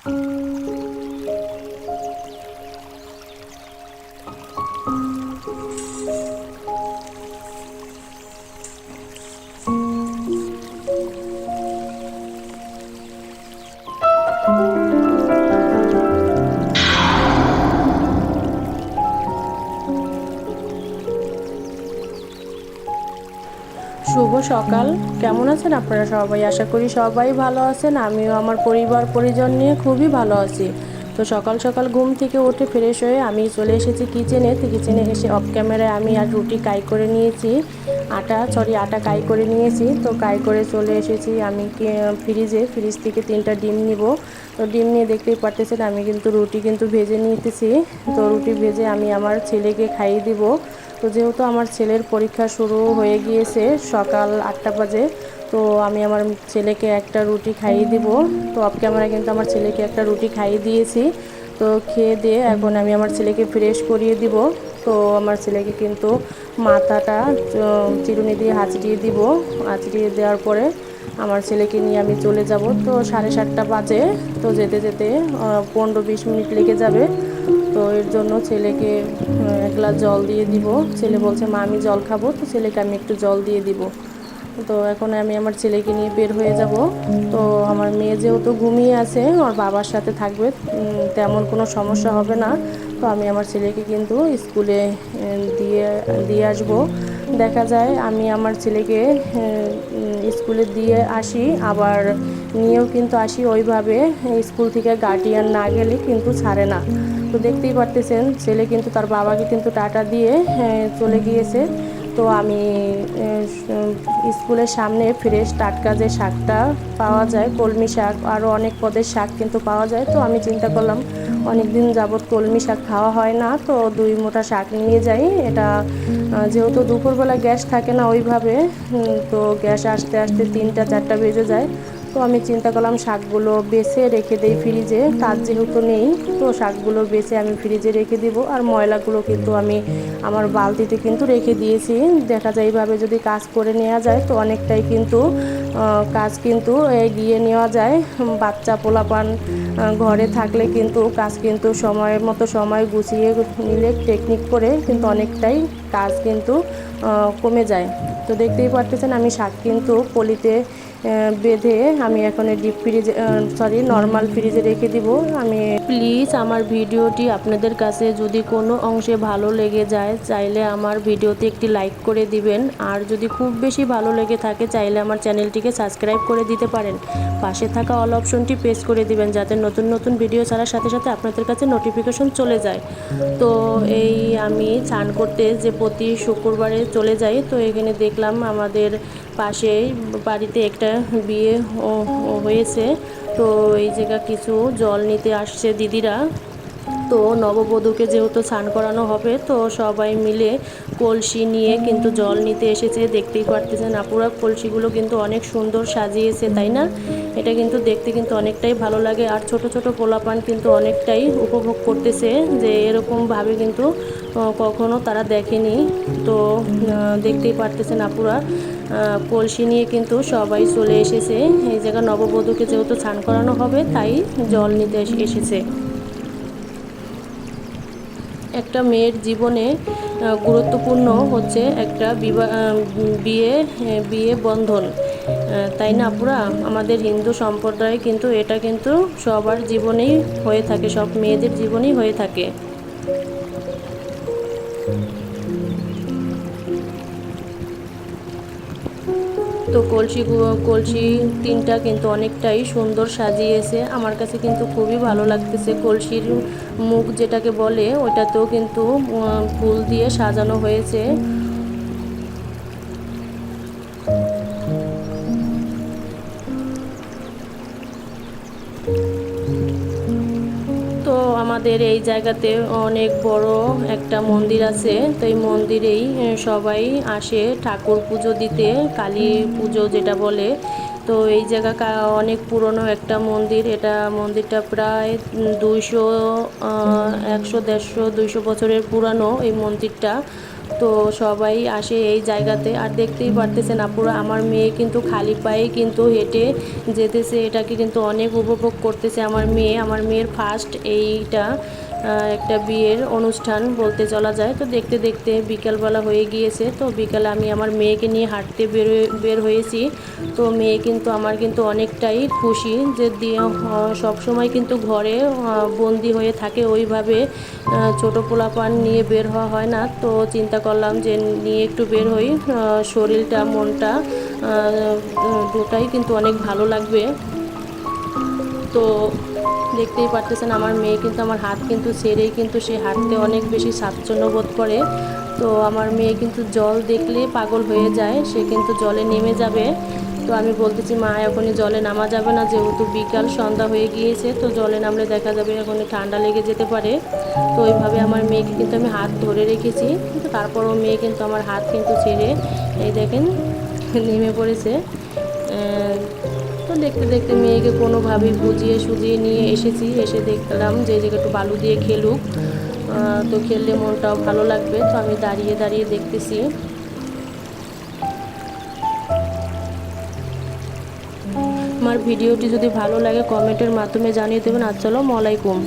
শুভ সকাল। কেমন আছেন আপনারা সবাই? আশা করি সবাই ভালো আছেন। আমিও আমার পরিবার পরিজন নিয়ে খুবই ভালো আছি। তো সকাল সকাল ঘুম থেকে উঠে ফ্রেশ হয়ে আমি চলে এসেছি কিচেনে। তো কিচেনে এসে অফ ক্যামেরায় আমি আর রুটি কাই করে নিয়েছি, আটা কাই করে নিয়েছি। তো কাই করে চলে এসেছি আমি ফ্রিজ থেকে 3টা ডিম নিব। তো ডিম নিয়ে দেখতেই পারতেছেন আমি কিন্তু রুটি ভেজে নিতেছি। তো রুটি ভেজে আমি আমার ছেলেকে খাইয়ে দিব। তো যেহেতু আমার ছেলের পরীক্ষা শুরু হয়ে গিয়েছে সকাল 8টা বাজে, তো আমি আমার ছেলেকে একটা রুটি খাইয়ে দিব। তো অফ ক্যামেরা কিন্তু আমার ছেলেকে একটা রুটি খাইয়ে দিয়েছি। তো খেয়ে দিয়ে এখন আমি আমার ছেলেকে ফ্রেশ করিয়ে দিব। তো আমার ছেলেকে কিন্তু মাথাটা চিরুনি দিয়ে হাঁচড়িয়ে দিব। হাঁচড়িয়ে দেওয়ার পরে আমার ছেলেকে নিয়ে আমি চলে যাব। তো 7:30টা বাজে। তো যেতে যেতে 15-20 মিনিট লেগে যাবে। তো এর জন্য ছেলেকে এক গ্লাস জল দিয়ে দিব। ছেলে বলছে মা আমি জল খাবো, তো ছেলেকে আমি একটু জল দিয়ে দিব। তো এখন আমি আমার ছেলেকে নিয়ে বের হয়ে যাব। তো আমার মেয়ে যেহেতু ঘুমিয়ে আছে, ওর বাবার সাথে থাকবে, তেমন কোনো সমস্যা হবে না। তো আমি আমার ছেলেকে কিন্তু স্কুলে দিয়ে দিয়ে আসব। দেখা যায় আমি আমার ছেলেকে স্কুলে দিয়ে আসি, আবার নিয়েও কিন্তু আসি। ওইভাবে স্কুল থেকে গার্ডিয়ান না গেলে কিন্তু ছাড়ে না। তো দেখতেই পারতেছেন ছেলে কিন্তু তার বাবাকে কিন্তু টাটা দিয়ে চলে গিয়েছে। তো আমি স্কুলের সামনে ফ্রেশ টাটকা যে শাকটা পাওয়া যায়, কলমি শাক, আরও অনেক পদের শাক কিন্তু পাওয়া যায়। তো আমি চিন্তা করলাম অনেক দিন যাবৎ কলমি শাক খাওয়া হয় না, তো 2 মুঠা শাক নিয়ে যাই। এটা যেহেতু দুপুরবেলা গ্যাস থাকে না ওইভাবে, তো গ্যাস আসতে আসতে 3টা-4টা বেজে যায়। তো আমি চিন্তা করলাম শাকগুলো বেছে রেখে দেই ফ্রিজে, কাজ যেহেতু নেই। তো শাকগুলো বেছে আমি ফ্রিজে রেখে দিব। আর ময়লাগুলো কিন্তু আমি আমার বালতিতে কিন্তু রেখে দিয়েছি। দেখা যায় এইভাবে যদি কাজ করে নেওয়া যায় তো অনেকটাই কিন্তু কাজ কিন্তু এগিয়ে নেওয়া যায়। বাচ্চা পোলাপান ঘরে থাকলে কিন্তু কাজ কিন্তু সময়ের মতো সময় গুছিয়ে নিলে টেকনিক করে কিন্তু অনেকটাই কাজ কিন্তু কমে যায়। তো দেখতেই পারতেছেন আমি শাক কিন্তু পলিতে বেঁধে আমি এখন ডিপ ফ্রিজে নর্মাল ফ্রিজে রেখে দিব। আমি প্লিজ আমার ভিডিওটি আপনাদের কাছে যদি কোনো অংশে ভালো লেগে যায় চাইলে আমার ভিডিওতে একটি লাইক করে দিবেন। আর যদি খুব বেশি ভালো লেগে থাকে চাইলে আমার চ্যানেলটিকে সাবস্ক্রাইব করে দিতে পারেন। পাশে থাকা অল অপশনটি প্রেস করে দিবেন যাতে নতুন নতুন ভিডিও ছাড়ার সাথে সাথে আপনাদের কাছে নোটিফিকেশন চলে যায়। তো এই আমি স্নান করতে যে প্রতি শুক্রবারে চলে যাই, তো এখানে দেখলাম আমাদের পাশেই বাড়িতে একটা বিয়ে হয়েছে। তো এই জায়গা কিছু জল নিতে আসছে দিদিরা। তো নববধূকে যেহেতু স্নান করানো হবে, তো সবাই মিলে কলসি নিয়ে কিন্তু জল নিতে এসেছে। দেখতেই পারতেছেন আপুরা কলসিগুলো কিন্তু অনেক সুন্দর সাজিয়েছে, তাই না? এটা কিন্তু দেখতে কিন্তু অনেকটাই ভালো লাগে। আর ছোট ছোট পোলাপান কিন্তু অনেকটাই উপভোগ করতেছে, যে এরকমভাবে কিন্তু কখনো তারা দেখেনি। তো দেখতেই পারতেছেন আপুরা কলসি নিয়ে কিন্তু সবাই চলে এসেছে। এই জায়গা নববধূকে যেহেতু স্নান করানো হবে তাই জল নিতে এসেছে। একটা মেয়ের জীবনে গুরুত্বপূর্ণ হচ্ছে একটা বিয়ে বন্ধন, তাই না আপুরা? আমাদের হিন্দু সম্প্রদায়ে কিন্তু এটা কিন্তু সবার জীবনেই হয়ে থাকে, সব মেয়েদের জীবনেই হয়ে থাকে। তো কলসি 3টা কিন্তু অনেকটাই সুন্দর সাজিয়েছে। আমার কাছে কিন্তু খুবই ভালো লাগতেছে। কলসির মুখ যেটাকে বলে ওইটাতেও কিন্তু ফুল দিয়ে সাজানো হয়েছে। তো আমাদের এই জায়গাতে অনেক বড় একটা মন্দির আছে। তো এই মন্দিরেই সবাই আসে ঠাকুর পুজো দিতে, কালী পুজো যেটা বলে। তো এই জায়গা অনেক পুরনো একটা মন্দির। মন্দিরটা প্রায় 200, 100, 150, 200 বছরের পুরানো এই মন্দিরটা। তো সবাই আসে এই জায়গাতে। আর দেখতেই পারতেছেন আপুরা, আমার মেয়ে কিন্তু খালি পায়ে কিন্তু হেঁটে যেতেছে, এটাকে কিন্তু অনেক উপভোগ করতেছে আমার মেয়ে। আমার মেয়ের ফার্স্ট এইটা একটা বিয়ের অনুষ্ঠান বলতে চলা যায়। তো দেখতে দেখতে বিকালবেলা হয়ে গিয়েছে। তো বিকালে আমি আমার মেয়েকে নিয়ে হাঁটতে বের হয়েছি। তো মেয়ে কিন্তু আমার কিন্তু অনেকটাই খুশি যে সব সময় কিন্তু ঘরে বন্দি হয়ে থাকে, ওইভাবে ছোট পোলাপান নিয়ে বের হওয়া হয় না। তো চিন্তা করলাম যে নিয়ে একটু বের হই, শরীরটা মনটা দুটাই কিন্তু অনেক ভালো লাগবে। তো দেখতেই পারতেছেন আমার মেয়ে কিন্তু আমার হাত কিন্তু ছেড়েই কিন্তু সে হাঁটতে অনেক বেশি স্বাচ্ছন্দ্য বোধ করে। তো আমার মেয়ে কিন্তু জল দেখলে পাগল হয়ে যায়, সে কিন্তু জলে নেমে যাবে। তো আমি বলতেছি মা এখনই জলে নামা যাবে না, যেহেতু বিকাল সন্ধ্যা হয়ে গিয়েছে, তো জলে নামলে দেখা যাবে এখনই ঠান্ডা লেগে যেতে পারে। তো ওইভাবে আমার মেয়েকে কিন্তু আমি হাত ধরে রেখেছি, কিন্তু তারপরও মেয়ে কিন্তু আমার হাত কিন্তু ছেড়ে এই দেখেন নেমে পড়েছে। তো দেখতে দেখতে মেয়েকে কোনোভাবেই বুঝিয়ে সুজিয়ে নিয়ে এসেছি, এসে দেখলাম যে এই জায়গায় একটু বালু দিয়ে খেলুক, তো খেললে মনটাও ভালো লাগবে। তো আমি দাঁড়িয়ে দাঁড়িয়ে দেখতেছি। আমার ভিডিওটি যদি ভালো লাগে কমেন্টের মাধ্যমে জানিয়ে দেবেন। আসসালামু আলাইকুম।